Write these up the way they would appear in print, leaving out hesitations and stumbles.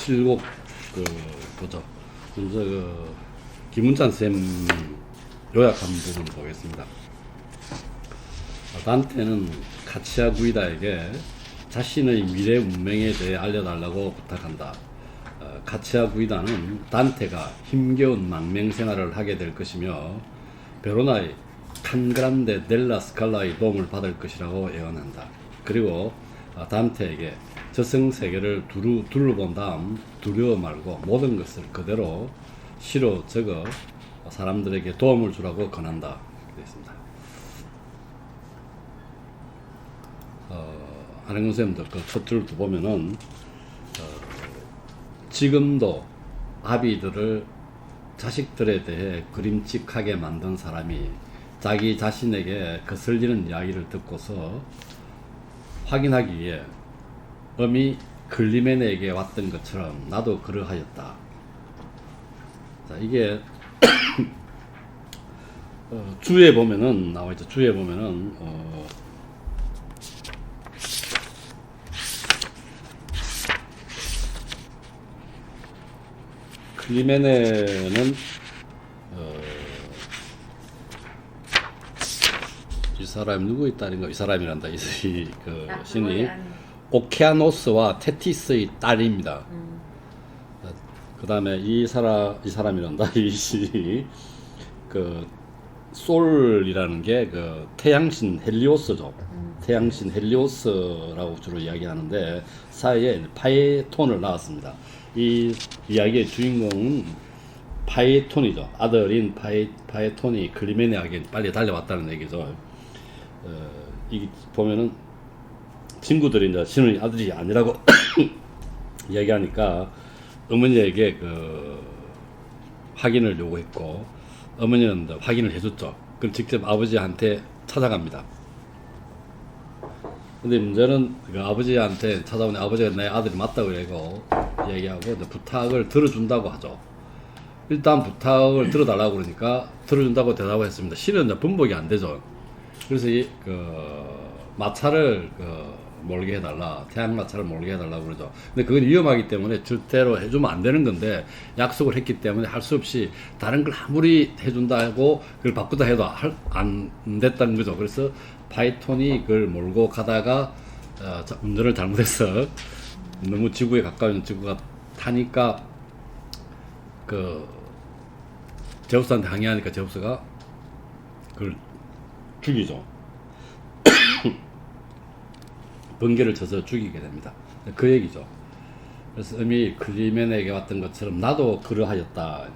7곡 보죠. 먼저 김문찬 쌤 요약한 부분 보겠습니다. 단테는 카치아 구이다에게 자신의 미래 운명에 대해 알려달라고 부탁한다. 카치아 구이다는 단테가 힘겨운 망명 생활을 하게 될 것이며 베로나의 칸그란데 델라 스칼라의 도움을 받을 것이라고 예언한다. 그리고 단테에게 저승세계를 둘러본 다음 두려워 말고 모든 것을 그대로 시로 적어 사람들에게 도움을 주라고 권한다. 이렇게 되어 있습니다. 안행근 선생님도 그 첫 줄 보면은 지금도 아비들을 자식들에 대해 그림직하게 만든 사람이 자기 자신에게 거슬리는 이야기를 듣고서 확인하기 위해 엄이 클리메네에게 왔던 것처럼 나도 그러하였다. 자, 이게 주에 보면은 나와있죠. 주에 보면은 클리메네는 이 사람이 누구의 딸인가? 이 사람이란다. 이 신이 오케아노스와 테티스의 딸입니다. 그 다음에 이 사람이란다. 이 신이 솔이라는 게 태양신 헬리오스죠. 태양신 헬리오스라고 주로 이야기하는데 사이에 파에톤을 낳았습니다. 이 이야기의 주인공은 파에톤이죠. 아들인 파에톤이 클리메네에게 빨리 달려왔다는 얘기죠. 이 보면은 친구들이 이제 신의 아들이 아니라고 이야기하니까 어머니에게 확인을 요구했고 어머니는 확인을 해줬죠. 그럼 직접 아버지한테 찾아갑니다. 근데 문제는 아버지한테 찾아오니 아버지가 내 아들이 맞다고 이야기하고 부탁을 들어준다고 하죠. 일단 부탁을 들어달라고 그러니까 들어준다고 대답을 했습니다. 실은 이제 분복이 안 되죠. 그래서 마차를 몰게 해달라, 태양 마차를 몰게 해달라고 그러죠. 근데 그건 위험하기 때문에 절대로 해주면 안 되는 건데 약속을 했기 때문에 할 수 없이 다른 걸 아무리 해준다고 그걸 바꾸다 해도 안 됐다는 거죠. 그래서 파이톤이 그걸 몰고 가다가 운전을 잘못해서 너무 지구에 가까운 지구가 타니까 제우스한테 항의하니까 제우스가 그걸 죽이죠. 번개를 쳐서 죽이게 됩니다. 그 얘기죠. 그래서 음이 클리메네에게 왔던 것처럼 나도 그러하였다.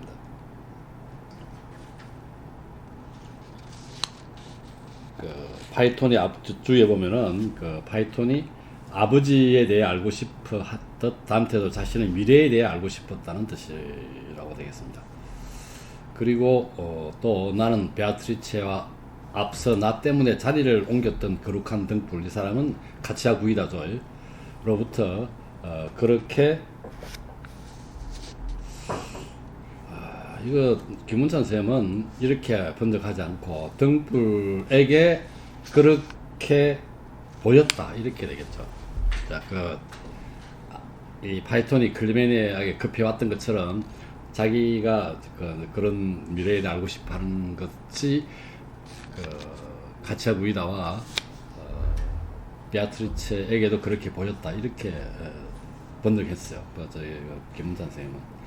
파이톤이 주위에 보면은 파이톤이 아버지에 대해 알고 싶어 했듯 단테도 자신의 미래에 대해 알고 싶었다는 뜻이라고 되겠습니다. 그리고 또 나는 베아트리체와 앞서 나 때문에 자리를 옮겼던 거룩한 등불, 이 사람은 카치아 구이다죠. 로부터 그렇게 이거 김문찬 쌤은 이렇게 번역하지 않고 등불에게 그렇게 보였다 이렇게 되겠죠. 자, 이 파이톤이 클리메네에게 급해왔던 것처럼 자기가 그런 미래에 대해 알고 싶어하는 것이 카치아 구이다와 베아트리체에게도 그렇게 보였다 이렇게 번역했어요. 저희 김문찬 선생님은.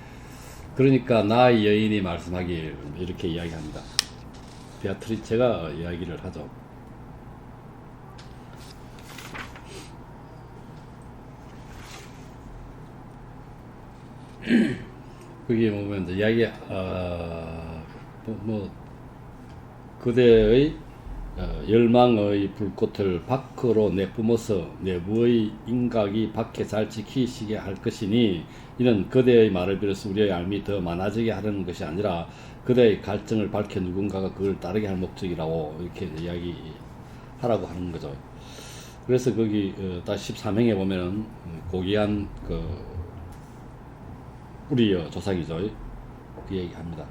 그러니까 나의 여인이 말씀하길 이렇게 이야기합니다. 베아트리체가 이야기를 하죠. 거기에 보면 이야기 그대의 열망의 불꽃을 밖으로 내뿜어서 내부의 인각이 밖에 잘 지키시게 할 것이니 이는 그대의 말을 빌어서 우리의 알미 더 많아지게 하려는 것이 아니라 그대의 갈증을 밝혀 누군가가 그걸 따르게 할 목적이라고 이렇게 이야기하라고 하는 거죠. 그래서 거기 딱 13행에 보면은 고귀한 우리의 조상이죠. 그 얘기합니다.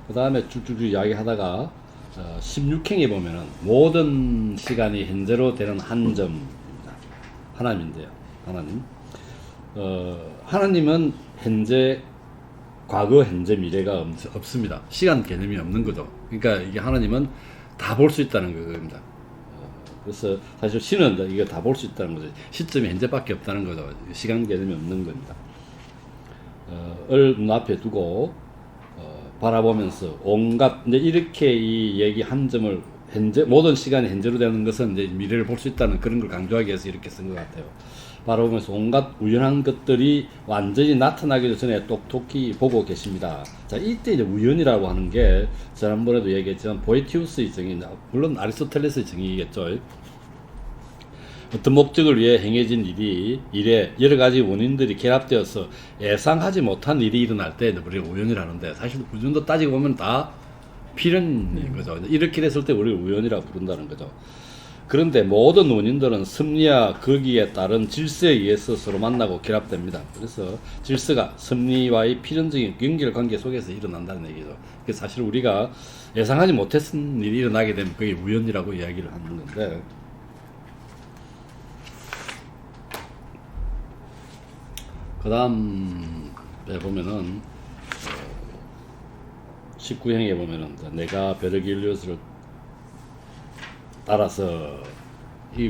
그 다음에 줄줄줄 이야기하다가 16행에 보면은 모든 시간이 현재로 되는 한 점입니다. 하나님인데요. 하나님. 하나님은 현재, 과거, 현재, 미래가 없습니다. 시간 개념이 없는 거죠. 그러니까 이게 하나님은 다 볼 수 있다는 겁니다. 그래서 사실 신은 이게 다 볼 수 있다는 거죠. 시점이 현재밖에 없다는 거죠. 시간 개념이 없는 겁니다. 을 눈앞에 두고 바라보면서 온갖 이제 이렇게 이 얘기 한 점을 현재 모든 시간이 현재로 되는 것은 이제 미래를 볼 수 있다는 그런 걸 강조하기 위해서 이렇게 쓴 것 같아요. 바라보면서 온갖 우연한 것들이 완전히 나타나기도 전에 똑똑히 보고 계십니다. 자, 이때 이제 우연이라고 하는 게 지난번에도 얘기했지만 보에티우스의 정의, 물론 아리스토텔레스의 정의이겠죠. 어떤 목적을 위해 행해진 일에 여러 가지 원인들이 결합되어서 예상하지 못한 일이 일어날 때 우리가 우연이라는데, 사실 우연도 따지고 보면 다 필연인 거죠. 이렇게 됐을 때 우리가 우연이라고 부른다는 거죠. 그런데 모든 원인들은 섭리와 거기에 따른 질서에 의해서 서로 만나고 결합됩니다. 그래서 질서가 섭리와의 필연적인 연결관계 속에서 일어난다는 얘기죠. 그래서 사실 우리가 예상하지 못했던 일이 일어나게 되면 그게 우연이라고 이야기를 하는 건데, 그 다음에 보면은 19행에 보면은 내가 베르길리우스를 따라서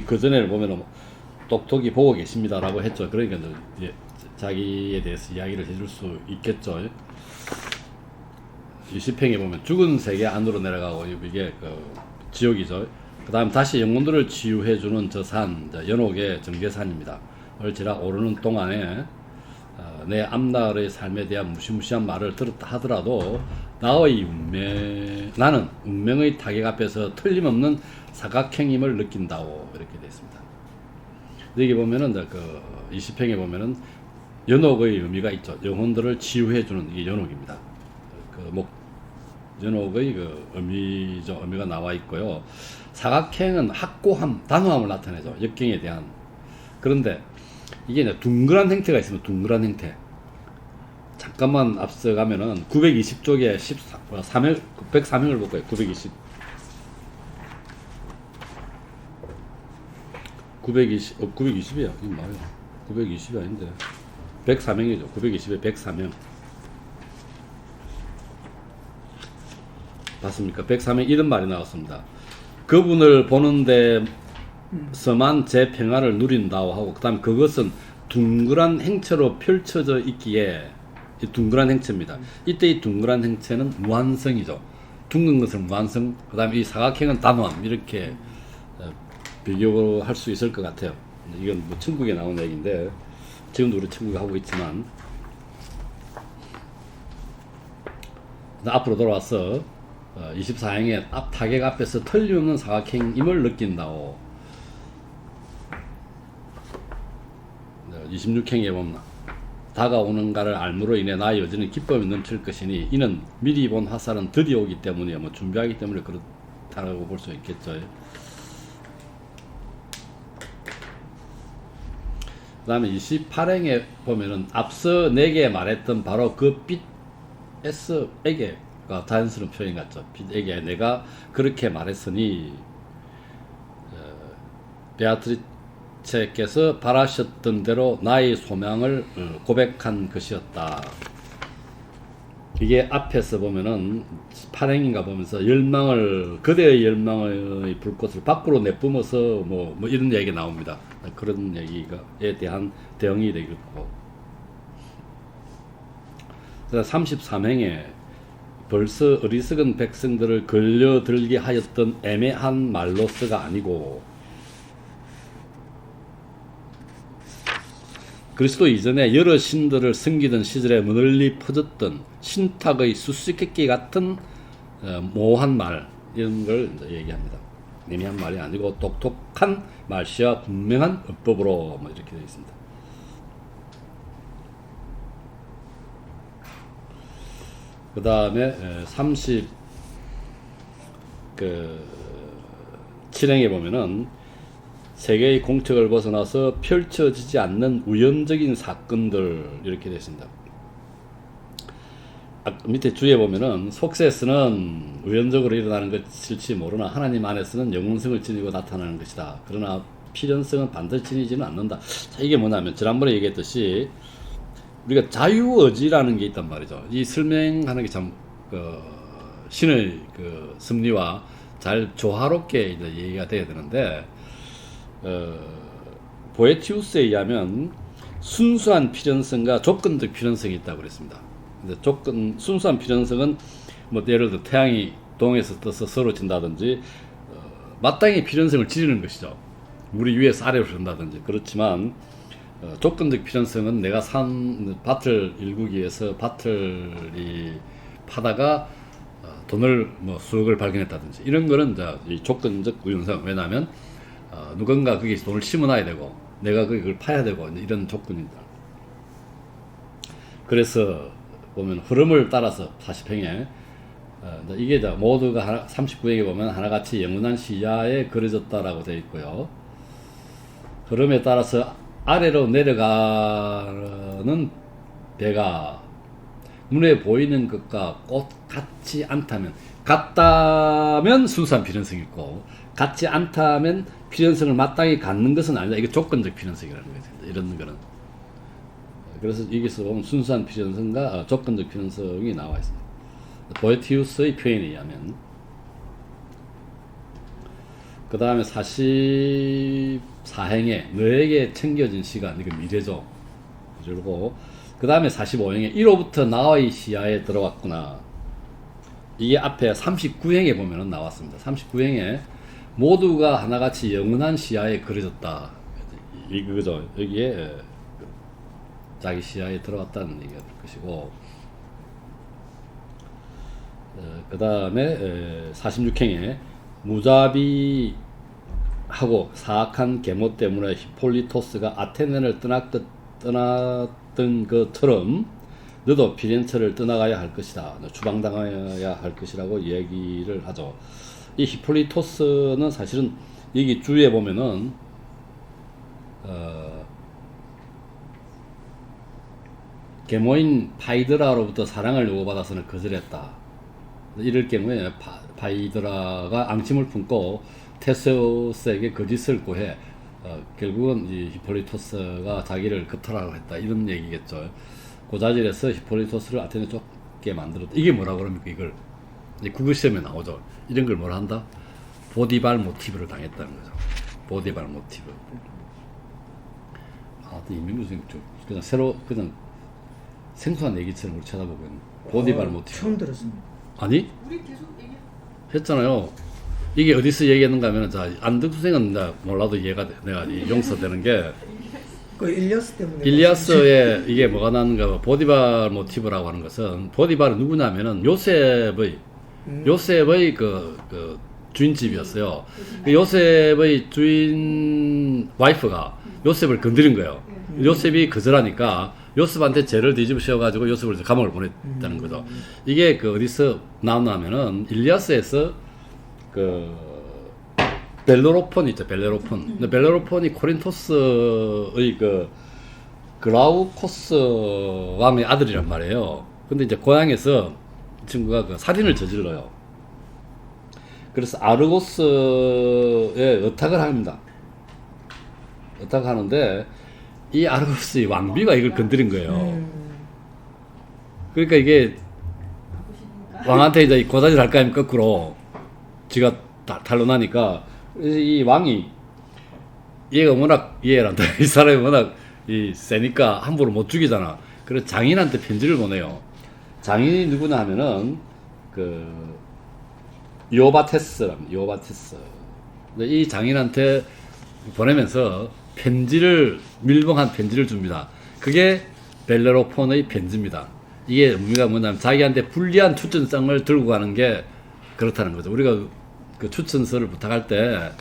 그 전에 보면은 똑똑히 보고 계십니다라고 했죠. 그러니까 이제 자기에 대해서 이야기를 해줄 수 있겠죠. 20행에 보면 죽은 세계 안으로 내려가고 이게 그 지옥이죠. 그 다음 다시 영혼들을 치유해주는 저 산, 연옥의 정계산입니다. 얼지라 오르는 동안에 내 앞날의 삶에 대한 무시무시한 말을 들었다 하더라도 나는 운명의 타격 앞에서 틀림없는 사각행임을 느낀다고 이렇게 되어 있습니다. 여기 보면은 그 20행에 보면은 연옥의 의미가 있죠. 영혼들을 치유해주는 이게 연옥입니다. 연옥의 그 의미가 나와 있고요. 사각행은 확고함, 단호함을 나타내죠. 역경에 대한. 그런데 이게 이제 둥그란 형태가 있으면 둥그란 형태. 잠깐만 앞서가면은 920쪽에 103행을 볼 거예요. 920이야. 이게 뭐예요? 920이 아닌데. 103행이죠. 920에 103행. 봤습니까? 103행 이런 말이 나왔습니다. 그분을 보는데 서만 제 평화를 누린다고 하고, 그 다음에 그것은 둥그란 행체로 펼쳐져 있기에, 이 둥그란 행체입니다. 이때 이 둥그란 행체는 무한성이죠. 둥근 것은 무한성, 그 다음에 이 사각형은 단호함, 이렇게 비교할 수 있을 것 같아요. 이건 뭐 천국에 나온 얘기인데, 지금도 우리 천국에 하고 있지만, 앞으로 돌아와서 24행의 타격 앞에서 틀림없는 사각형임을 느낀다고. 26행에 보면 다가오는가를 알므로 인해 나의 여전히 기쁨이 넘칠 것이니 이는 미리 본 화살은 드디어 오기 때문이야. 뭐 준비하기 때문에 그렇다고 볼 수 있겠죠. 그 다음에 28행에 보면은 앞서 내게 말했던 바로 그 빛에게가 자연스러운 표현 같죠. 빛에게 내가 그렇게 말했으니 베아트리체께서 바라셨던 대로 나의 소망을 고백한 것이었다. 이게 앞에서 보면은 8행인가 보면서 그대의 열망의 불꽃을 밖으로 내뿜어서 뭐 이런 얘기가 나옵니다. 그런 얘기에 대한 대응이 되겠고. 33행에 벌써 어리석은 백성들을 걸려들게 하였던 애매한 말로서가 아니고 그리스도 이전에 여러 신들을 섬기던 시절에 널리 퍼졌던 신탁의 수수께끼 같은 모호한 말, 이런 걸 얘기합니다. 애매한 말이 아니고 똑똑한 말씨와 분명한 어법으로 뭐 이렇게 되어 있습니다. 그 다음에 37행에 보면은 세계의 공책을 벗어나서 펼쳐지지 않는 우연적인 사건들 이렇게 되어 있습니다. 밑에 주에 보면은 속세에서는 우연적으로 일어나는 것일지 모르나 하나님 안에서는 영원성을 지니고 나타나는 것이다. 그러나 필연성은 반드시 지니지는 않는다. 자, 이게 뭐냐면 지난번에 얘기했듯이 우리가 자유의지라는 게 있단 말이죠. 이 설명하는 게 참 신의 그 섭리와 잘 조화롭게 이제 얘기가 돼야 되는데 보에티우스에 의하면 순수한 필연성과 조건적 필연성이 있다고 그랬습니다. 근데 순수한 필연성은 뭐 예를 들어 태양이 동에서 떠서 서로 진다든지 마땅히 필연성을 지르는 것이죠. 물이 위에서 아래로 흐른다든지. 그렇지만 조건적 필연성은 내가 산 밭을 일구기 위해서 밭을 파다가 돈을 뭐 수억을 발견했다든지 이런 거는 이 조건적 우연성. 왜냐하면 누군가 거기서 돈을 심어놔야 되고 내가 그걸 파야 되고 이런 조건이다. 그래서 보면 흐름을 따라서 40행에 이게 모두가 39행에 보면 하나같이 영원한 시야에 그려졌다라고 되어 있고요. 흐름에 따라서 아래로 내려가는 배가 눈에 보이는 것과 같지 않다면, 같다면 순수한 필연성이 있고 같지 않다면 필연성을 마땅히 갖는 것은 아니다. 이게 조건적 필연성이라는 거죠. 이런 거는. 그래서 여기서 보면 순수한 필연성과 조건적 필연성이 나와 있습니다. 보에티우스의 표현에 의하면. 그 다음에 44행에 너에게 챙겨진 시간, 이거 미래죠. 그리고 그 다음에 45행에 이로부터 나의 시야에 들어왔구나. 이게 앞에 39행에 보면은 나왔습니다. 39행에 모두가 하나같이 영원한 시야에 그려졌다. 이거죠. 여기에 자기 시야에 들어왔다는 얘기가 될 것이고, 그 다음에 46행에 무자비하고 사악한 계모 때문에 히폴리토스가 아테네를 떠났던 것처럼 너도 피렌체를 떠나가야 할 것이다. 추방당해야 할 것이라고 얘기를 하죠. 이 히폴리토스는 사실은 여기 주위에 보면은 계모인 파이드라로부터 사랑을 요구받아서는 거절했다. 이럴 경우에 파이드라가 앙심을 품고 테세우스에게 거짓을 구해 결국은 이 히폴리토스가 자기를 겁탈하라고 했다. 이런 얘기겠죠. 그 자질에서 히폴리토스를 아테네 쫓게 만들었다. 이게 뭐라고 그럽니까? 이걸 국어시험에 나오죠. 이런 걸 뭐라 한다? 보디발 모티브를 당했다는 거죠. 보디발 모티브. 이민구 선생님 그냥 그냥 생소한 얘기처럼 우리 쳐다보고 있는 보디발 모티브. 처음 들었습니다. 아니? 우리 계속 했잖아요. 이게 어디서 얘기했는가 하면, 안덕수생은 몰라도 이해가 돼. 내가 용서되는 게. 그 일리아스 때문에. 일리아스에 이게 뭐가 나는가, 보디발 모티브라고 하는 것은, 보디발은 누구냐면은 요셉의 그 주인집이었어요. 그 요셉의 주인 와이프가 요셉을 건드린 거예요. 요셉이 거절하니까 요셉한테 죄를 뒤집어 씌워가지고 요셉을 감옥을 보냈다는 거죠. 이게 어디서 나오냐면은 일리아스에서 벨레로폰 있죠, 벨레로폰. 근데 벨레로폰이 코린토스의 글라우코스 왕의 아들이란 말이에요. 근데 이제 고향에서 이 친구가 살인을 저질러요. 그래서 아르고스에 의탁을 합니다. 의탁하는데 이 아르고스의 왕비가 이걸 건드린 거예요. 그러니까 이게 왕한테 이제 고사질 할까 하면 거꾸로 지가 탄로나니까 이 왕이 얘가 워낙 이해란다. 이 사람이 워낙 세니까 함부로 못 죽이잖아. 그래서 장인한테 편지를 보내요. 장인이 누구냐 하면은 요바테스랍니다. 요바테스. 이 장인한테 보내면서 밀봉한 편지를 줍니다. 그게 벨레로폰의 편지입니다. 이게 의미가 뭐냐면 자기한테 불리한 추천성을 들고 가는 게 그렇다는 거죠. 우리가 그 추천서를 부탁할 때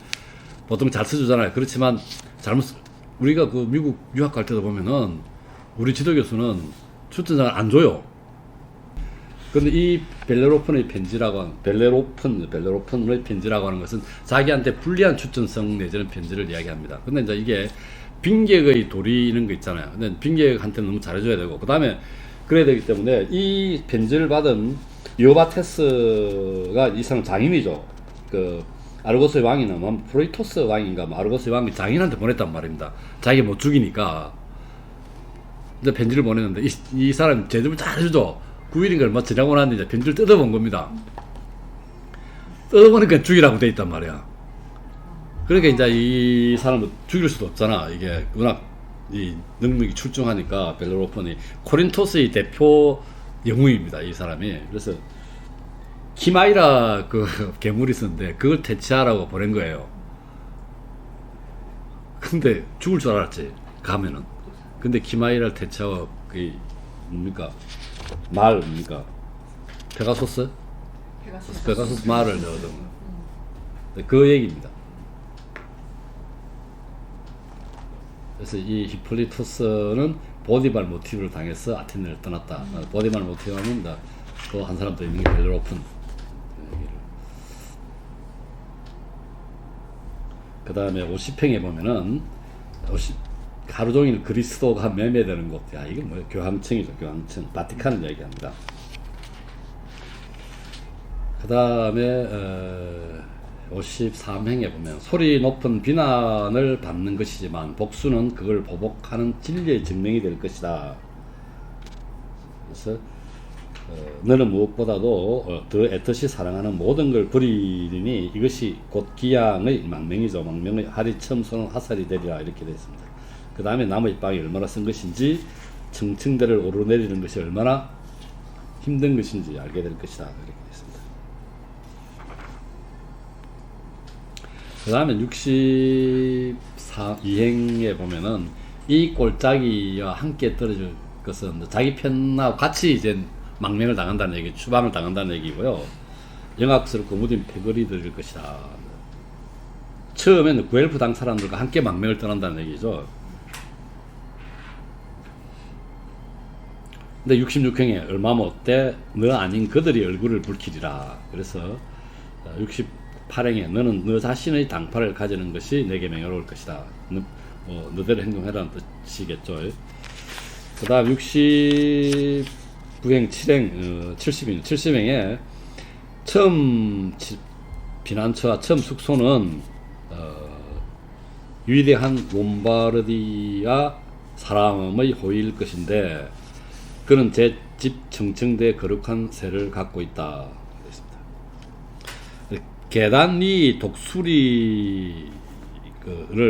보통 잘 써주잖아요. 그렇지만 우리가 미국 유학 갈 때도 보면은 우리 지도교수는 추천서를 안 줘요. 근데 이 벨레로폰의 편지라고 하는, 벨레로폰의 편지라고 하는 것은 자기한테 불리한 추천성 내지는 편지를 이야기합니다. 근데 이제 이게 빈객의 도리 이런 거 있잖아요. 근데 빈객한테 너무 잘해줘야 되고, 그 다음에 그래야 되기 때문에 이 편지를 받은 요바테스가 이 사람 장인이죠. 아르고스의 왕이나 뭐 프로이토스 왕인가 뭐 아르고스의 왕이 장인한테 보냈단 말입니다. 자기 못 죽이니까. 근데 편지를 보냈는데 이 사람이 제대로 잘해주죠. 9일인가 얼마 지나고 나는데 이제 편지를 뜯어본 겁니다. 뜯어보니까 죽이라고 돼 있단 말이야. 그러니까 이제 이 사람을 죽일 수도 없잖아. 이게 워낙 이 능력이 출중하니까 벨레로폰이 코린토스의 대표 영웅입니다. 이 사람이. 그래서 키마이라 그 괴물이 있었는데 그걸 퇴치하라고 보낸 거예요. 근데 죽을 줄 알았지 가면은. 근데 키마이라를 퇴치하고 그 뭡니까 말 뭡니까 페가소스 말을 넣어둔 그 얘기입니다. 그래서 이 히폴리토스는 보디발 모티브를 당해서 아테네를 떠났다. 보디발 모티브는 또 한 사람 더 있는 게 벨레로폰. 그 다음에 50평에 보면은 하루 종일 그리스도가 매매되는 곳. 야, 이건 뭐야? 교황청이죠, 교황청. 바티칸을 얘기합니다. 그 다음에 53행에 보면 소리 높은 비난을 받는 것이지만 복수는 그걸 보복하는 진리의 증명이 될 것이다. 그래서 너는 무엇보다도 더 애틋이 사랑하는 모든 걸 버리리니 이것이 곧 기양의 망명이죠. 망명의 하리 첨소는 화살이 되리라 이렇게 되어 있습니다. 그 다음에 나무의 빵이 얼마나 쓴 것인지 층층대를 오르내리는 것이 얼마나 힘든 것인지 알게 될 것이다 이렇게 되어 있습니다. 그 다음에 64이행에 보면은 이 꼴짜기와 함께 떨어질 것은 자기 편하고 같이 이제 망명을 당한다는 얘기, 추방을 당한다는 얘기고요. 영악스럽고 무딘 패거리 들일 것이다. 처음에는 구엘프 당 사람들과 함께 망명을 떠난다는 얘기죠. 근데 66행에 얼마 못돼 너 아닌 그들이 얼굴을 붉히리라. 그래서 68행에 너는 너 자신의 당파를 가지는 것이 내게 명예로울 것이다. 너대로 행동해라는 뜻이겠죠. 그 다음 69행 7행 70행에 처음 비난처와 처음 숙소는 위대한 롬바르디아 사람의 호위일 것인데 그는 제 집 청청대에 거룩한 새를 갖고 있다. 계단 위 독수리를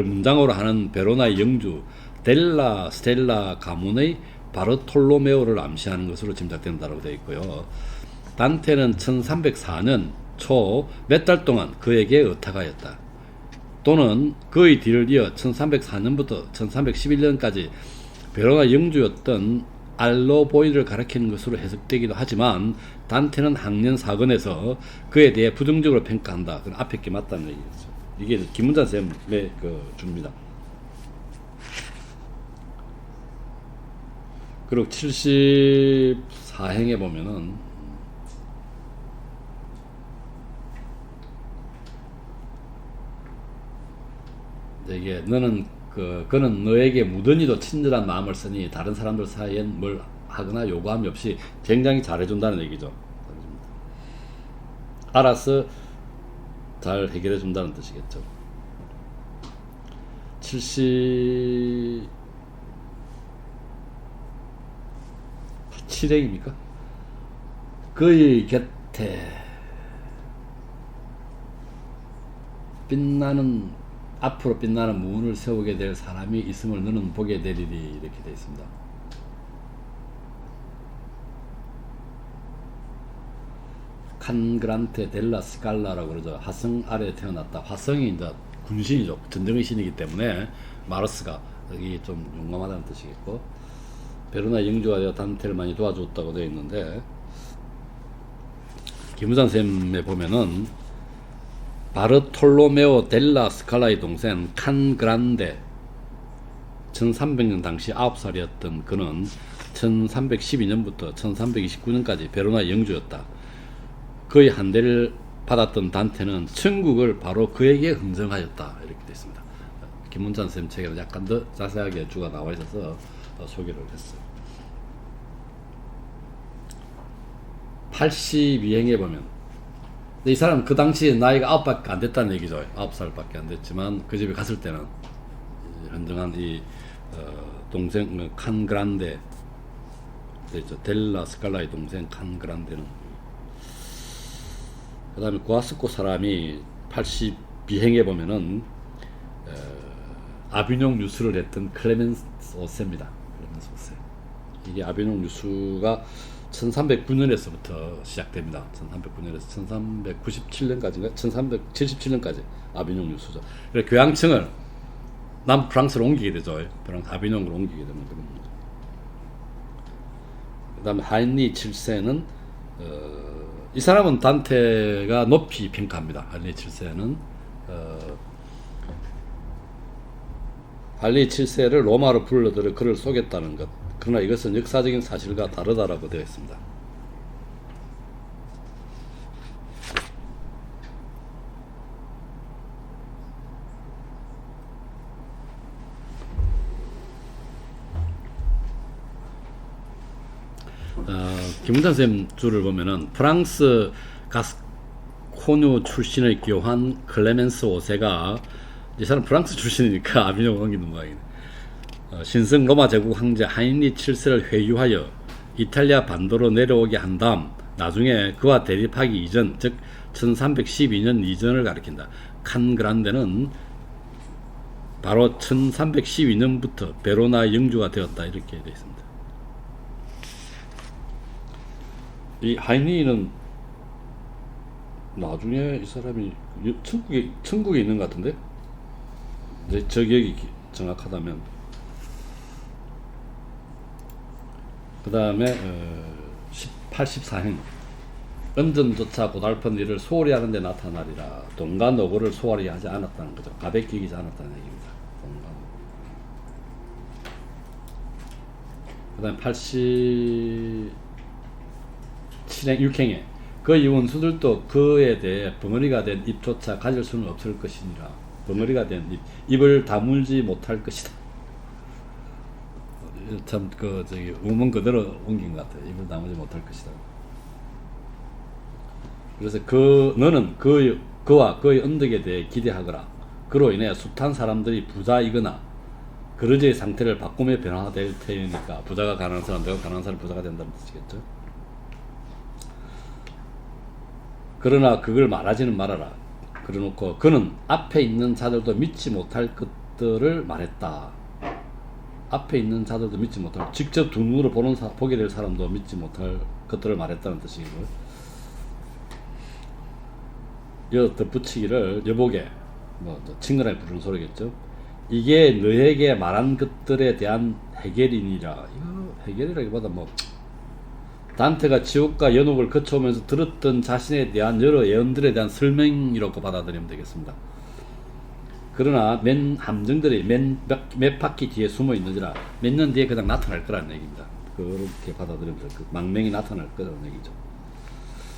문장어로 하는 베로나의 영주 델라 스텔라 가문의 바르톨로메오를 암시하는 것으로 짐작된다고 되어 있고요. 단테는 1304년 초 몇 달 동안 그에게 의탁하였다. 또는 그의 뒤를 이어 1304년부터 1311년까지 베로나 영주였던 알로보이를 가리키는 것으로 해석되기도 하지만 단테는 학년 사건에서 그에 대해 부정적으로 평가한다. 그건 앞에 게 맞다는 얘기겠죠. 이게 김문찬 쌤의 줍니다. 그리고 74행에 보면은 이게 그는 너에게 무던히도 친절한 마음을 쓰니 다른 사람들 사이엔 뭘 하거나 요구함이 없이 굉장히 잘해준다는 얘기죠. 알아서 잘 해결해준다는 뜻이겠죠. 77행입니까? 그의 곁에 앞으로 빛나는 문을 세우게 될 사람이 있음을 너는 보게 되리니 이렇게 되어 있습니다. 칸그란테 델라 스칼라라고 그러죠. 화성 아래에 태어났다. 화성이 이제 군신이죠. 전쟁의 신이기 때문에 마르스가 여기 좀 용감하다는 뜻이겠고, 베르나 영주가 되어 단테를 많이 도와줬다고 되어 있는데, 김우장 쌤에 보면은 바르톨로메오 델라 스칼라의 동생 칸그란데 1300년 당시 9살이었던 그는 1312년부터 1329년까지 베로나 영주였다. 그의 한대를 받았던 단테는 천국을 바로 그에게 흥정하였다. 이렇게 되어 있습니다. 김문찬 쌤 책에는 약간 더 자세하게 주가 나와 있어서 소개를 했어요. 82행에 보면 근데 이 사람은 그 당시에 나이가 9밖에 안 됐다는 얘기죠. 9살밖에 안 됐지만 그 집에 갔을 때는 현정한 이 동생 칸 그란데 있죠. 델라 스칼라의 동생 칸 그란데는 그 다음에 구아스코 사람이 80 비행에 보면은 아비뇽 뉴스를 했던 클레멘스 오세입니다. 클레멘스 오세. 이게 아비뇽 뉴스가 1309년에서부터 시작됩니다. 1309년에서 1397년까지인가? 1377년까지 아비뇽 뉴스죠. 그래서 교양청을 남프랑스로 옮기게 되죠. 아비뇽으로 옮기게 되는 그런 겁니다. 그 다음에 하인리 7세는 이 사람은 단테가 높이 평가합니다. 하인리 7세는 하인리 7세를 로마로 불러들여 그를 속였다는 것. 그러나 이것은 역사적인 사실과 다르다라고 되어 있습니다. 김문찬 선생님 줄을 보면은 프랑스 가스코뉴 출신의 교환 클레멘스 5세가 이 사람 프랑스 출신이니까 아비뇽 옮기는 모양이네. 신성 로마 제국 황제 하인리 7세를 회유하여 이탈리아 반도로 내려오게 한 다음 나중에 그와 대립하기 이전, 즉 1312년 이전을 가리킨다. 칸 그란데는 바로 1312년부터 베로나 영주가 되었다 이렇게 되어 있습니다. 이 하인리는 나중에 이 사람이 천국에 있는 것 같은데, 저 기억이 정확하다면. 그 다음에 84행 은전조차 고달픈 일을 소홀히 하는 데 나타나리라. 돈과 노고를 소홀히 하지 않았다는 거죠. 가볍게 여기지 않았다는 얘기입니다. 그 다음에 87행 6행에 그의 원수들도 그에 대해 벙어리가 된 입조차 가질 수는 없을 것이니라. 벙어리가 된 입을 다물지 못할 것이다. 참 우문 그대로 옮긴 것 같아요. 입을 다물지 못할 것이다. 그래서 너는 그와 그의 언덕에 대해 기대하거라. 그로 인해 숱한 사람들이 부자이거나 그러지의 상태를 바꾸며 변화될 테니까. 부자가 가난한 사람, 내가 가난한 사람이 부자가 된다는 뜻이겠죠. 그러나 그걸 말하지는 말아라. 그래놓고 그는 앞에 있는 자들도 믿지 못할 것들을 말했다. 앞에 있는 자들도 믿지 못할, 직접 두 눈으로 보게 될 사람도 믿지 못할 것들을 말했다는 뜻이고요. 여 덧붙이기를 여보게, 친근하게 부르는 소리겠죠. 이게 너에게 말한 것들에 대한 해결이니라. 이거 해결이라기보다 단테가 지옥과 연옥을 거쳐오면서 들었던 자신에 대한 여러 예언들에 대한 설명이라고 받아들이면 되겠습니다. 그러나 맨 함정들이 몇 바퀴 뒤에 숨어 있는지라 몇 년 뒤에 그냥 나타날 거라는 얘기입니다. 그렇게 받아들이면 돼요. 그 망명이 나타날 거라는 얘기죠.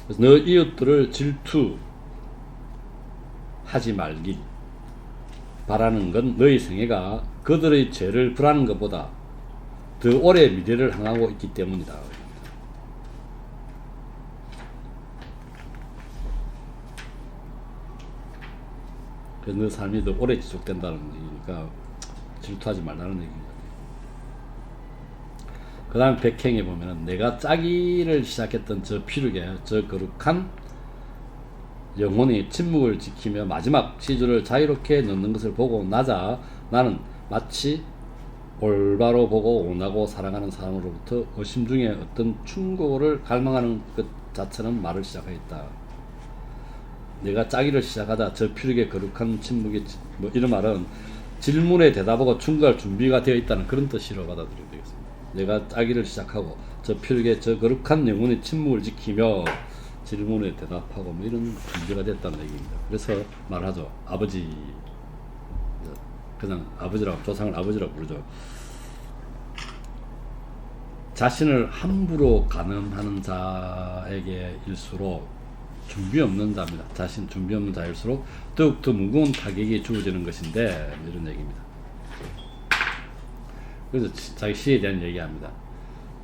그래서 너 이웃들을 질투하지 말길 바라는 건 너희 생애가 그들의 죄를 불하는 것보다 더 오래 미래를 향하고 있기 때문이다. 그래서 너 삶이 더 오래 지속된다는 얘기니까 질투하지 말라는 얘기입니다. 그 다음 백행에 보면은 내가 짜기를 시작했던 저 피륙에 저 거룩한 영혼이 침묵을 지키며 마지막 시주를 자유롭게 넣는 것을 보고 나자 나는 마치 올바로 보고 온하고 사랑하는 사람으로부터 의심 중에 어떤 충고를 갈망하는 것 자체는 말을 시작하였다. 내가 짜기를 시작하자 저 피륙의 거룩한 침묵이 이런 말은 질문에 대답하고 충고할 준비가 되어 있다는 그런 뜻으로 받아들여야 되겠습니다. 내가 짜기를 시작하고 저 피륙의 저 거룩한 영혼의 침묵을 지키며 질문에 대답하고 이런 준비가 됐다는 얘기입니다. 그래서 말하죠. 아버지, 그냥 아버지라고, 조상을 아버지라고 부르죠. 자신을 함부로 가늠하는 자에게일수록 준비 없는 자입니다. 자신 준비 없는 자일수록 더욱더 무거운 타격이 주어지는 것인데 이런 얘기입니다. 그래서 자기 시에 대한 얘기합니다.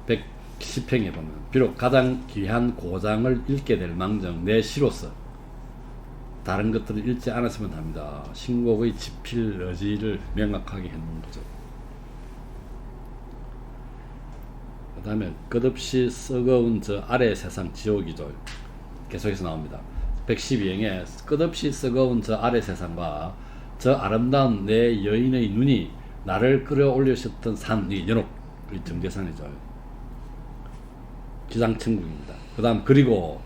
110행에 보면 비록 가장 귀한 고장을 읽게 될 망정 내 시로서 다른 것들을 읽지 않았으면 합니다. 신곡의 지필 의지를 명확하게 해놓은 거죠. 그 다음에 끝없이 썩어온 저 아래 세상 지옥이죠. 계속해서 나옵니다. 112행에 끝없이 썩어온 저 아래 세상과 저 아름다운 내 여인의 눈이 나를 끌어올리셨던 산이 연옥의 정대산이죠. 기상천국입니다. 그 다음 그리고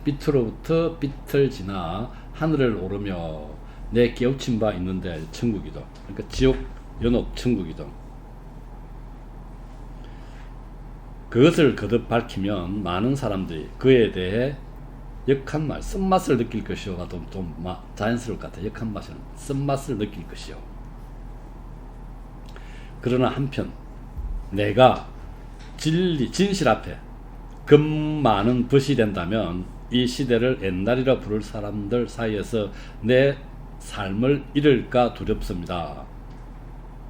빛으로부터 빛을 지나 하늘을 오르며 내 깨우친 바 있는데 천국이죠. 그러니까 지옥, 연옥, 천국이죠. 그것을 거듭 밝히면 많은 사람들이 그에 대해 역한 맛, 쓴맛을 느낄 것이요가 좀 자연스러울 것 같아요. 역한 맛은 쓴맛을 느낄 것이요. 그러나 한편 내가 진실 앞에 금 많은 벗이 된다면 이 시대를 옛날이라 부를 사람들 사이에서 내 삶을 잃을까 두렵습니다.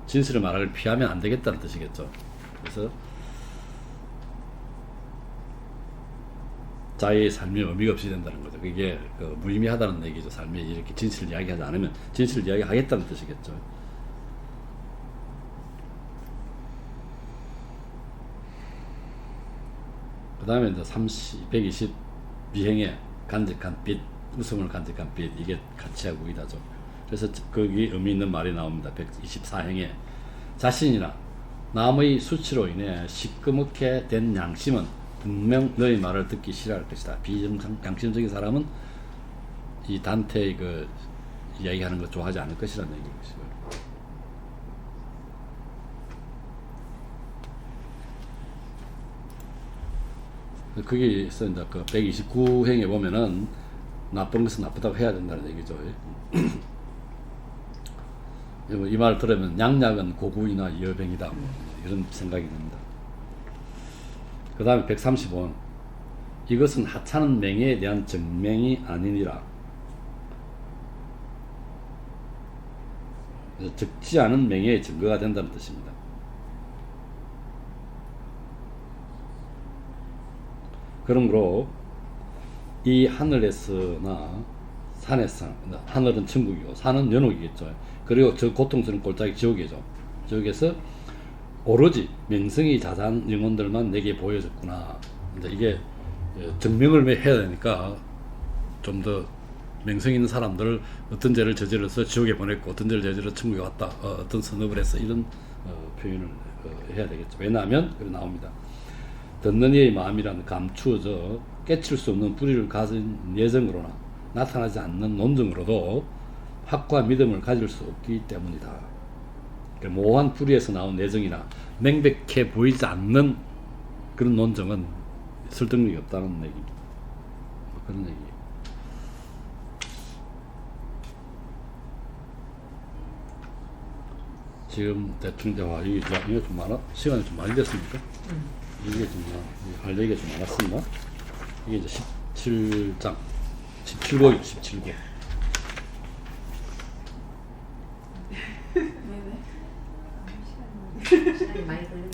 진실을 말하기를 피하면 안 되겠다는 뜻이겠죠. 그래서 자기의 삶이 의미가 없이 된다는 거죠. 그게 무의미하다는 얘기죠. 삶에 이렇게 진실을 이야기하지 않으면 진실을 이야기하겠다는 뜻이겠죠. 그 다음에 이제 122행에 간직한 빛, 웃음을 간직한 빛, 이게 가치하고 이다죠. 그래서 거기 의미 있는 말이 나옵니다. 124행에 자신이나 남의 수치로 인해 시끄럽게 된 양심은 분명 너의 말을 듣기 싫어할 것이다. 비양심적인 사람은 이 단테의 그 이야기하는 거 좋아하지 않을 것이라는 얘기죠. 거기서 이제 그 129행에 보면은 나쁜 것은 나쁘다고 해야 된다는 얘기죠. 이 말 들으면 양약은 고구이나 여병이다, 이런 생각이 듭니다. 그 다음에 135원 이것은 하찮은 맹해에 대한 증명이 아니니라. 적지 않은 맹해의 증거가 된다는 뜻입니다. 그러므로 이 하늘에서나 산에서, 하늘은 천국이고 산은 연옥이겠죠. 그리고 저 고통스러운 골짜기 지옥이죠. 지옥에서 오로지 명성이 자자한 영혼들만 내게 보여졌구나. 이제 이게 증명을 해야 되니까 좀 더 명성 있는 사람들을 어떤 죄를 저질러서 지옥에 보냈고 어떤 죄를 저질러 천국에 왔다, 어떤 선업을 해서 이런 표현을 해야 되겠죠. 왜냐하면 그래 나옵니다. 듣는 이의 마음이란 감추어져 깨칠 수 없는 뿌리를 가진 예정으로나 나타나지 않는 논증으로도 확고한 믿음을 가질 수 없기 때문이다. 그러니까 모호한 뿌리에서 나온 예정이나 명백해 보이지 않는 그런 논증은 설득력이 없다는 얘기입니다. 그런 얘기. 지금 대충 이게 좀 많아? 시간이 좀 많이 됐습니까? 이게 좀 할 얘기가 좀 많았습니다. 이게 이제 17장 17고입니다. 17고. 시간이 많이 걸려.